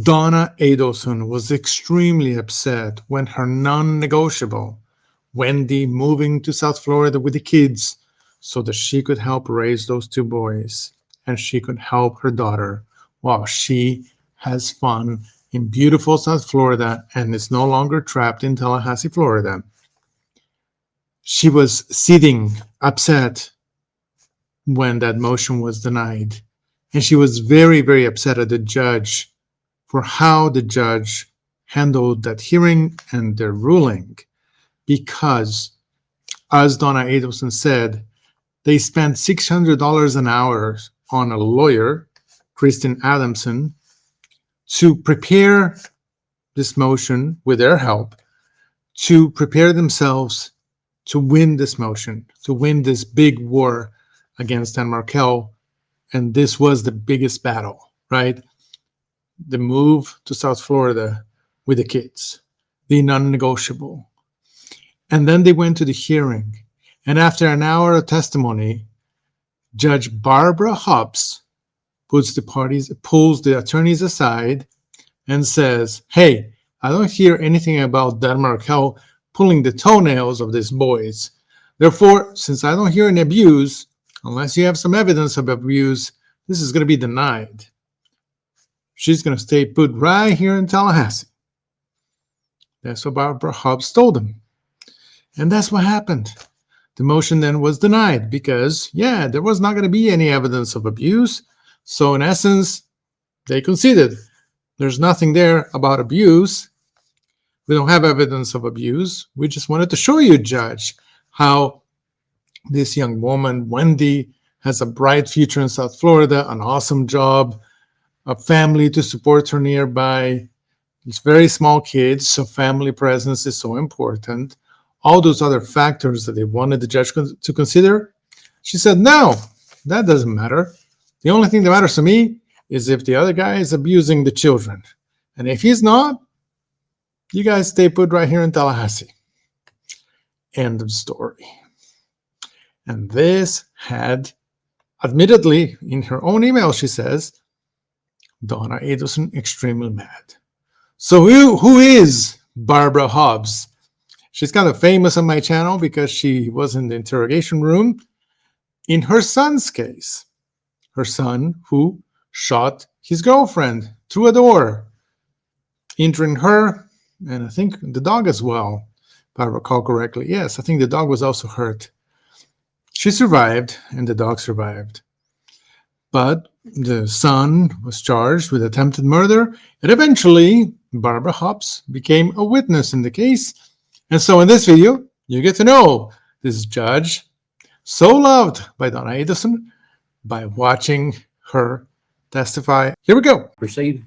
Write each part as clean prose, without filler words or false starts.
Donna Adelson was extremely upset when her non-negotiable, Wendy, moving to South Florida with the kids so that she could help raise those two boys and she could help her daughter while she has fun in beautiful South Florida and is no longer trapped in Tallahassee, Florida. She was sitting upset when that motion was denied. And she was very, very upset at the judge for how the judge handled that hearing and the ruling, because, as Donna Adelson said, they spent $600 an hour on a lawyer, Kristen Adamson, to prepare this motion with their help, to prepare themselves to win this motion, to win this big war against Markel. And this was the biggest battle, right? The move to South Florida with the kids, the non-negotiable. And then they went to the hearing. And after an hour of testimony, Judge Barbara Hobbs pulls the attorneys aside and says, hey, I don't hear anything about Dan Markel pulling the toenails of these boys. Therefore, since I don't hear any abuse, unless you have some evidence of abuse, this is going to be denied. She's going to stay put right here in Tallahassee. That's what Barbara Hobbs told them. And that's what happened. The motion then was denied because, yeah, there was not going to be any evidence of abuse. So in essence, they conceded. There's nothing there about abuse. We don't have evidence of abuse. We just wanted to show you, Judge, how this young woman, Wendy, has a bright future in South Florida, an awesome job, a family to support her nearby. It's very small kids, so family presence is so important. All those other factors that they wanted the judge to consider, she said, no, that doesn't matter. The only thing that matters to me is if the other guy is abusing the children. And if he's not, you guys stay put right here in Tallahassee. End of story. And this had, admittedly, in her own email, she says, Donna Adelson extremely mad. So who is Barbara Hobbs? She's kind of famous on my channel because she was in the interrogation room in her son's case. Her son who shot his girlfriend through a door, injuring her, and I think the dog as well, if I recall correctly. Yes, I think the dog was also hurt. She survived, and the dog survived. But the son was charged with attempted murder, and eventually Barbara Hobbs became a witness in the case. And so in this video, you get to know this judge, so loved by Donna Adelson, by watching her testify. Here we go. Proceed.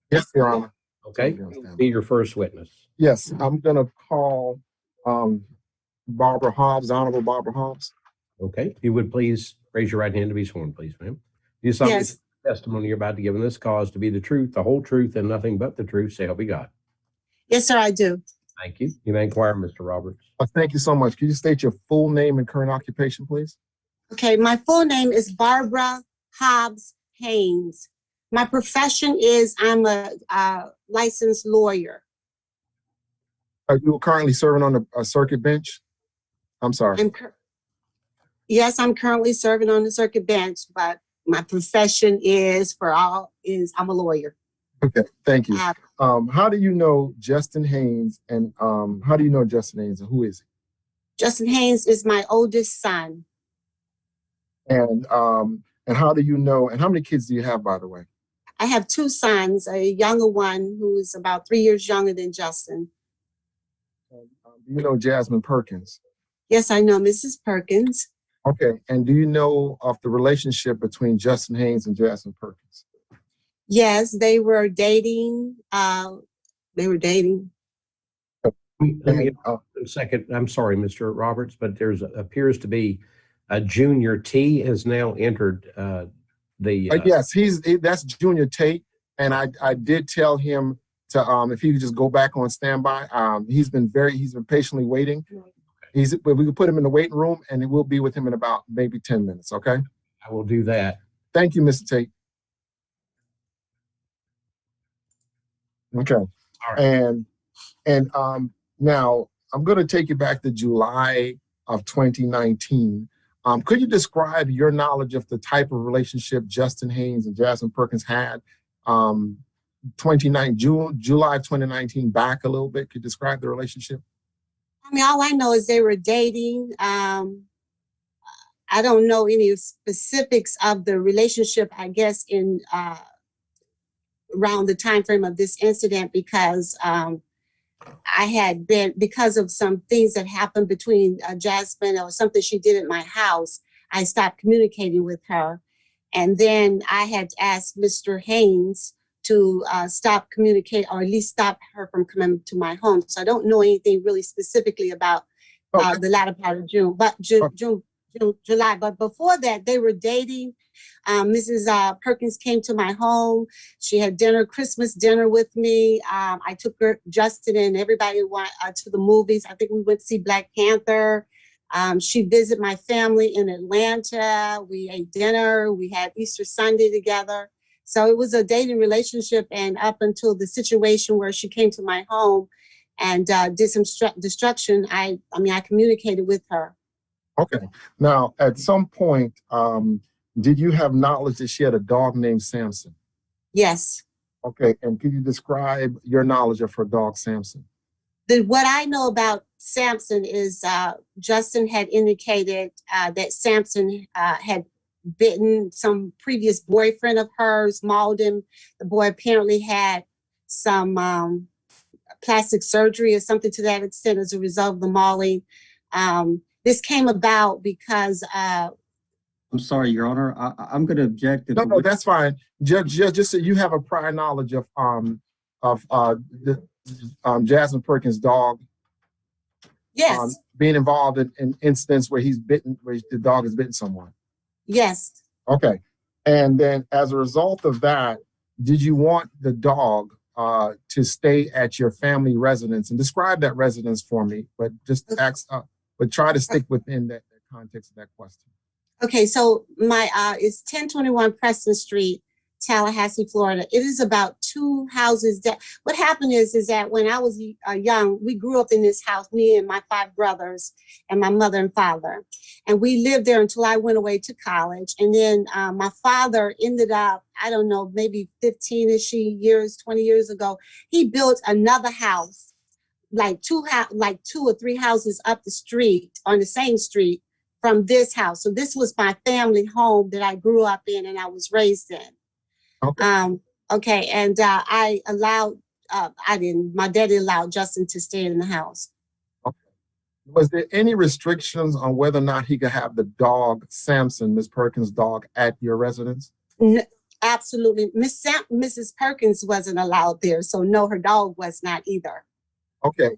Yes, Your Honor. Okay. Be your first witness. Yes, I'm going to call Barbara Hobbs, Honorable Barbara Hobbs. Okay. If you would please raise your right hand to be sworn, please, ma'am. You solemnly Yes. testimony you're about to give in this cause to be the truth, the whole truth, and nothing but the truth, so help you God. Yes, sir, I do. Thank you. You may inquire, Mr. Roberts. Thank you so much. Can you state your full name and current occupation, please? Okay, my full name is Barbara Hobbs Haynes. My profession is I'm a licensed lawyer. Are you currently serving on a circuit bench? I'm sorry. Yes, I'm currently serving on the circuit bench, but my profession I'm a lawyer. Okay, thank you. How do you know Justin Haynes, and how do you know Justin Haynes, and who is he? Justin Haynes is my oldest son. And how do you know, and how many kids do you have, by the way? I have two sons, a younger one who is about 3 years younger than Justin. Do you know Jasmine Perkins? Yes, I know Mrs. Perkins. Okay, and do you know of the relationship between Justin Haynes and Jasmine Perkins? Yes, they were dating. Let me a second. I'm sorry, Mr. Roberts, but there's appears to be a Junior T has now entered yes, that's Junior Tate, and I did tell him to if he could just go back on standby. He's been patiently waiting. We can put him in the waiting room, and we'll be with him in about maybe 10 minutes. Okay. I will do that. Thank you, Mr. Tate. Okay. All right. And now I'm going to take you back to July of 2019. Could you describe your knowledge of the type of relationship Justin Haynes and Jasmine Perkins had? 29 July of 2019, back a little bit. Could you describe the relationship? I mean, all I know is they were dating. I don't know any specifics of the relationship, I guess, in around the time frame of this incident, because I had been, because of some things that happened between Jasmine or something she did at my house, I stopped communicating with her. And then I had asked Mr. Haynes to stop communicating, or at least stop her from coming to my home. So I don't know anything really specifically about the latter part of June, but July. But before that, they were dating. Mrs. Perkins came to my home. She had Christmas dinner with me. I took Justin and everybody went to the movies. I think we went to see Black Panther. She visited my family in Atlanta. We ate dinner. We had Easter Sunday together. So it was a dating relationship, and up until the situation where she came to my home and did some destruction, I communicated with her. Okay. Now, at some point, did you have knowledge that she had a dog named Samson? Yes. Okay. And could you describe your knowledge of her dog, Samson? What I know about Samson is Justin had indicated that Samson had bitten some previous boyfriend of hers, mauled him. The boy apparently had some plastic surgery or something to that extent as a result of the mauling. This came about because I'm sorry, Your Honor. I'm going to object. No, that's fine. Just so you have a prior knowledge of Jasmine Perkins' dog. Yes. Being involved in incidents where the dog has bitten someone. Yes. Okay. And then as a result of that, did you want the dog to stay at your family residence? And describe that residence for me, but just but try to stick within that context of that question. Okay, so my it's 1021 Preston Street, Tallahassee, Florida. It is about 2 houses. What happened is that when I was young, we grew up in this house, me and my 5 brothers and my mother and father. And we lived there until I went away to college. And then my father ended up, I don't know, maybe 15-ish years, 20 years ago, he built another house, like 2 or 3 houses up the street, on the same street from this house. So this was my family home that I grew up in and I was raised in. Okay. And I allowed, my daddy allowed Justin to stay in the house. Okay. Was there any restrictions on whether or not he could have the dog, Samson, Ms. Perkins' dog, at your residence? No, absolutely. Mrs. Perkins wasn't allowed there. So no, her dog was not either. Okay.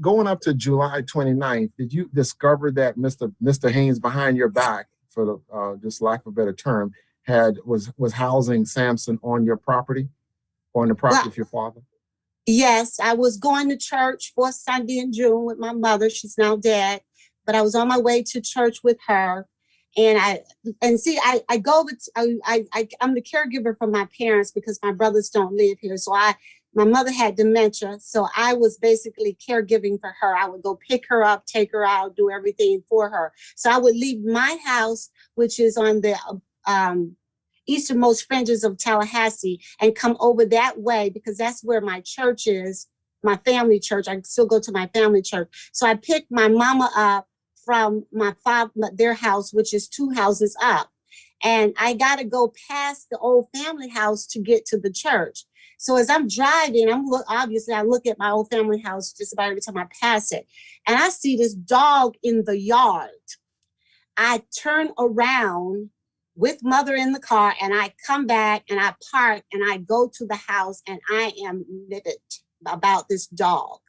Going up to July 29th, did you discover that Mr. Haynes, behind your back, for the just lack of a better term, was housing Samson on your property, on the property of your father? Yes, I was going to church for Sunday in June with my mother. She's now dead, but I was on my way to church with her. And I'm the caregiver for my parents because my brothers don't live here. So my mother had dementia, so I was basically caregiving for her. I would go pick her up, take her out, do everything for her. So I would leave my house, which is on the easternmost fringes of Tallahassee, and come over that way because that's where my church is, my family church. I still go to my family church. So I picked my mama up from their house, which is 2 houses up. And I got to go past the old family house to get to the church. So as I'm driving, obviously I look at my old family house just about every time I pass it. And I see this dog in the yard. I turn around with mother in the car and I come back and I park and I go to the house and I am livid about this dog.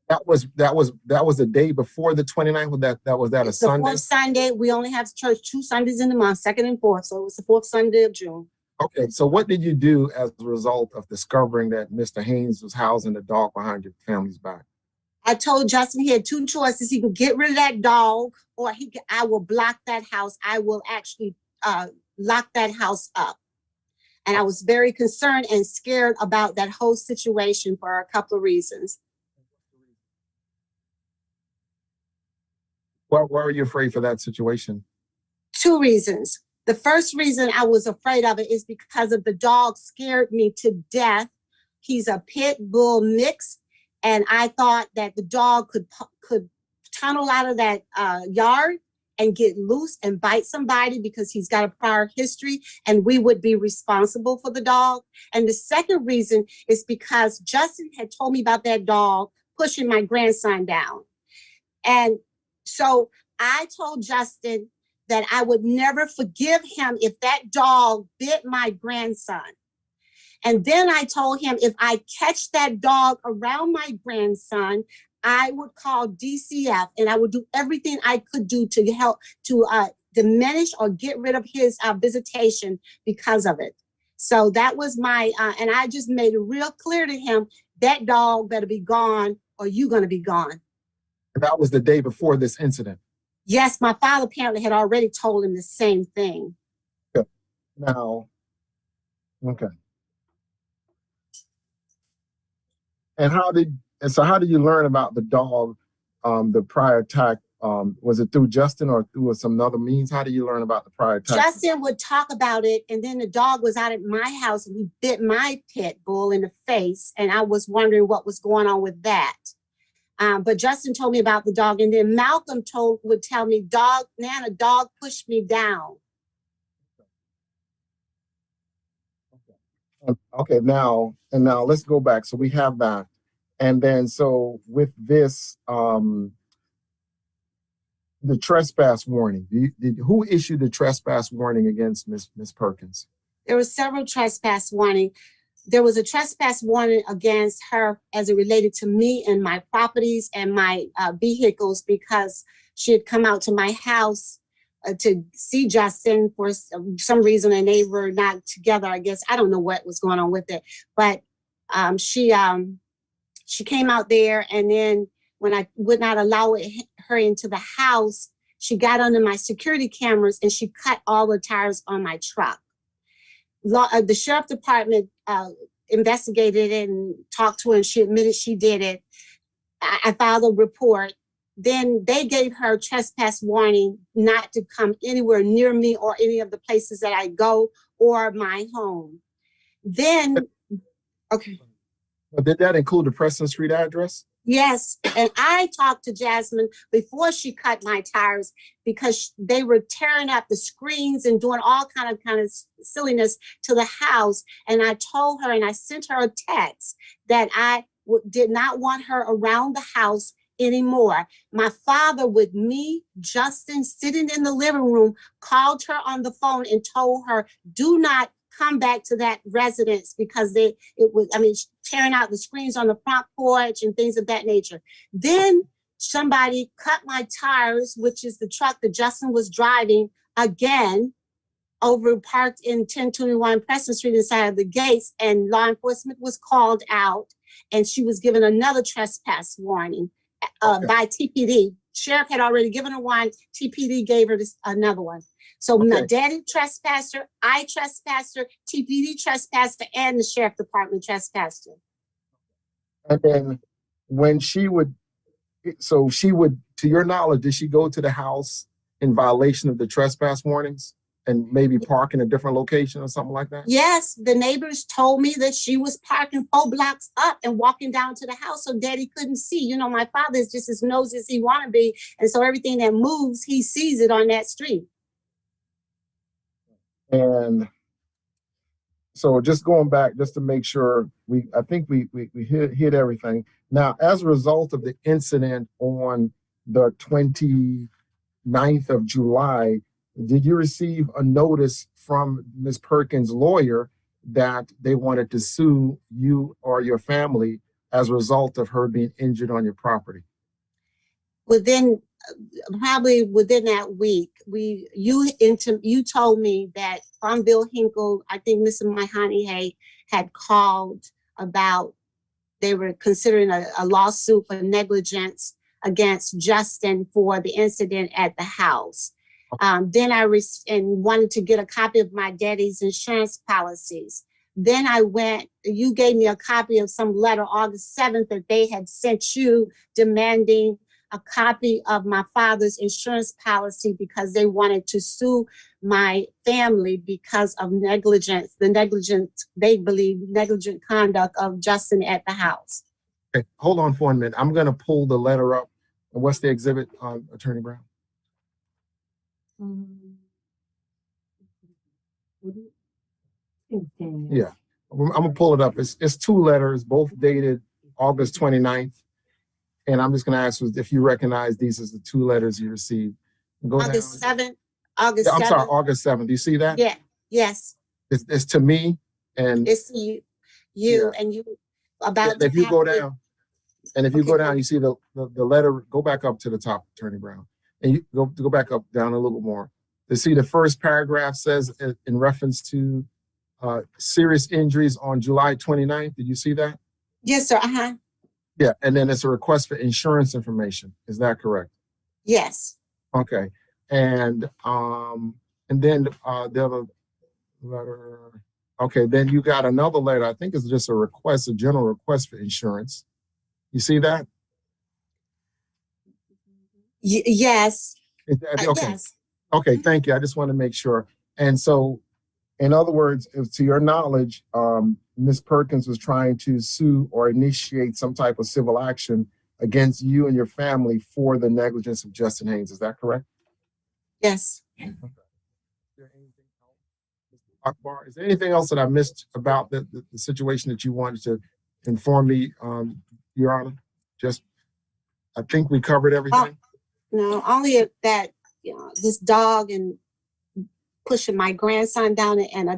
That was the day before the 29th. That was a Sunday? The 4th Sunday. We only have church 2 Sundays in the month, 2nd and 4th. So it was the 4th Sunday of June. Okay, so what did you do as a result of discovering that Mr. Haynes was housing the dog behind your family's back? I told Justin he had 2 choices. He could get rid of that dog, or I will block that house. I will actually lock that house up. And I was very concerned and scared about that whole situation for a couple of reasons. Why are you afraid for that situation? Two reasons. The first reason I was afraid of it is because of the dog scared me to death. He's a pit bull mix, and I thought that the dog could tunnel out of that yard and get loose and bite somebody because he's got a prior history, and we would be responsible for the dog. And the second reason is because Justin had told me about that dog pushing my grandson down. And so I told Justin that I would never forgive him if that dog bit my grandson. And then I told him if I catch that dog around my grandson, I would call DCF and I would do everything I could do to help to diminish or get rid of his visitation because of it. So that was my, and I just made it real clear to him, that dog better be gone or you're going to be gone. And that was the day before this incident. Yes, my father apparently had already told him the same thing. Okay. Now, okay. And so how did you learn about the dog, the prior attack? Was it through Justin or through some other means? How did you learn about the prior attack? Justin would talk about it, and then the dog was out at my house and he bit my pit bull in the face, and I was wondering what was going on with that. But Justin told me about the dog, and then Malcolm would tell me, Nana, dog pushed me down. Okay, now let's go back. So we have that. And then so with this, the trespass warning, who issued the trespass warning against Miss Perkins? There were several trespass warnings. There was a trespass warning against her as it related to me and my properties and my vehicles because she had come out to my house to see Justin for some reason, and they were not together, I guess. I don't know what was going on with it, but she came out there, and then when I would not allow her into the house, she got under my security cameras and she cut all the tires on my truck. The sheriff department investigated it and talked to her, and she admitted she did it. I filed a report. Then they gave her trespass warning not to come anywhere near me or any of the places that I go or my home. Then, okay. But did that include the Preston Street address? Yes, and I talked to Jasmine before she cut my tires because they were tearing up the screens and doing all kind of silliness to the house. And I told her, and I sent her a text that I did not want her around the house anymore. My father, with me, Justin, sitting in the living room, called her on the phone and told her, do not come back to that residence because tearing out the screens on the front porch and things of that nature. Then somebody cut my tires, which is the truck that Justin was driving, again, parked in 1021 Preston Street inside of the gates, and law enforcement was called out, and she was given another trespass warning by TPD. Sheriff had already given her one. TPD gave her another one. So my daddy trespassed her, I trespassed her, TPD trespassed her, and the sheriff department trespassed her. And then when she would, to your knowledge, did she go to the house in violation of the trespass warnings and maybe park in a different location or something like that? Yes, the neighbors told me that she was parking 4 blocks up and walking down to the house so daddy couldn't see. You know, my father is just as nosy as he want to be. And so everything that moves, he sees it on that street. And so just going back, just to make sure, I think we hit everything. Now, as a result of the incident on the 29th of July, did you receive a notice from Ms. Perkins' lawyer that they wanted to sue you or your family as a result of her being injured on your property? Probably within that week, you told me that from Bill Hinkle, I think Mr. Mahoney had called about they were considering a lawsuit for negligence against Justin for the incident at the house. Then and wanted to get a copy of my daddy's insurance policies. Then you gave me a copy of some letter August 7th that they had sent you demanding a copy of my father's insurance policy because they wanted to sue my family because of they believe negligent conduct of Justin at the house. Okay, hold on for 1 minute. I'm going to pull the letter up. And what's the exhibit, Attorney Brown? Yeah, I'm going to pull it up. It's 2 letters, both dated August 29th. And I'm just going to ask you if you recognize these as the 2 letters you received. Go August down. 7th. August 7th. I'm sorry, August 7th. Do you see that? Yeah. Yes. It's to me, and It's you and you about. if you go down, you see the letter. Go back up to the top, Attorney Brown, and you go back up down a little more. To see the first paragraph says in reference to serious injuries on July 29th. Did you see that? Yes, sir. Yeah, and then it's a request for insurance information. Is that correct? Yes. Okay, and then the other letter. Okay, then you got another letter. I think it's just a general request for insurance. You see that? Yes. Okay. Yes. Okay, thank you. I just want to make sure. And so, in other words, to your knowledge, Ms. Perkins was trying to sue or initiate some type of civil action against you and your family for the negligence of Justin Haynes. Is that correct? Yes. Okay. Akbar, is there anything else that I missed about the situation that you wanted to inform me, Your Honor? I think we covered everything. No, only that this dog and pushing my grandson down and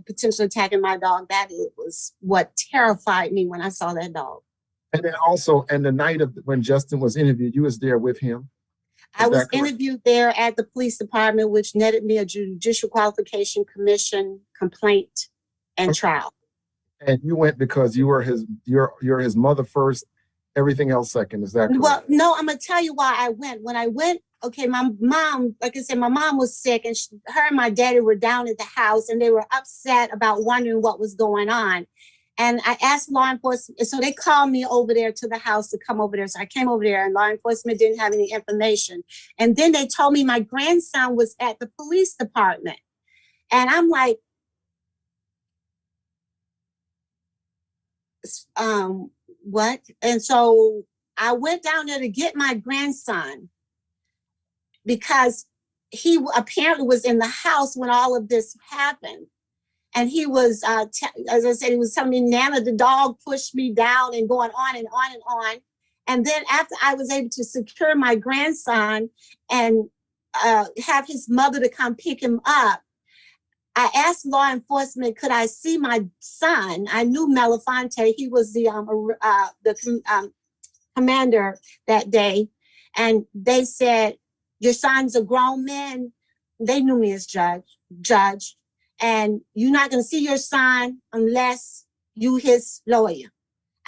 potentially attacking my dog. That was what terrified me when I saw that dog. And then also, and the night of when Justin was interviewed, you was there with him. I was interviewed there at the police department, which netted me a Judicial Qualification Commission complaint and trial. And you went because you're his mother first, everything else second. Is that correct? Well, no, I'm gonna tell you why I went. When I went, okay, my mom, like I said, my mom was sick, and her and my daddy were down at the house, and they were upset about wondering what was going on. And I asked law enforcement, so they called me over there to the house to come over there. So I came over there, and law enforcement didn't have any information. And then they told me my grandson was at the police department. And I'm like, what? And so I went down there to get my grandson because he apparently was in the house when all of this happened. And he was, as I said, he was telling me, Nana, the dog pushed me down and going on and on and on. And then after I was able to secure my grandson and have his mother to come pick him up, I asked law enforcement, could I see my son? I knew Melafonte. He was the commander that day. And they said, your son's a grown man. They knew me as judge. And you're not going to see your son unless you his lawyer.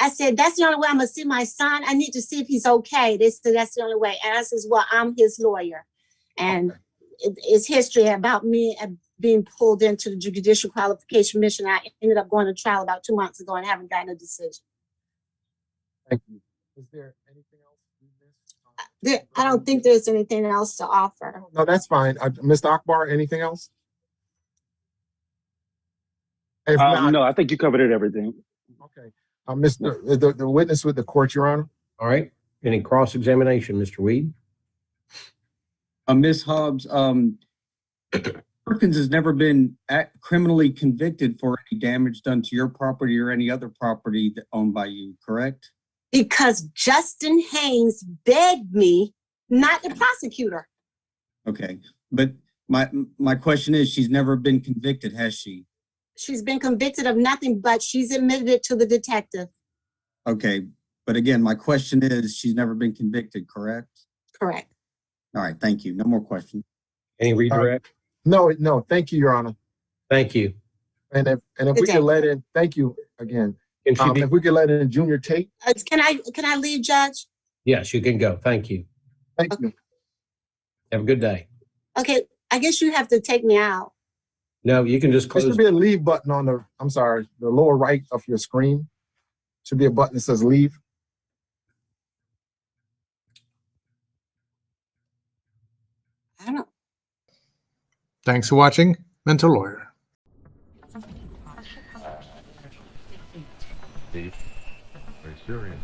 I said, that's the only way I'm going to see my son. I need to see if he's okay. They said, that's the only way. And I said, well, I'm his lawyer. And it's history about me being pulled into the Judicial Qualification Mission. I ended up going to trial about 2 months ago and haven't gotten a decision. Thank you. Is there anything else you missed? I don't think there's anything else to offer. No, that's fine. Mr. Akbar, anything else? If not, no, I think you covered everything. okay. The witness with the court, Your Honor. All right. Any cross-examination, Mr. Weed? Ms. Hobbs, Perkins has never been criminally convicted for any damage done to your property or any other property owned by you, correct? Because Justin Haynes begged me, not the prosecutor. Okay, but my question is, she's never been convicted, has she? She's been convicted of nothing, but she's admitted it to the detective. Okay, but again, my question is, she's never been convicted, correct? Correct. All right, thank you. No more questions. Any redirect? No, thank you, Your Honor. Thank you. And if we could let in, thank you again. If we could let in Junior Tate. Can I leave, Judge? Yes, you can go. Thank you. Thank you. Have a good day. Okay, I guess you have to take me out. No, you can just There close. should be a leave button on the, I'm sorry, the lower right of your screen. Should be a button that says leave. I don't. Thanks for watching Mentor Lawyer. Deep. Very serious.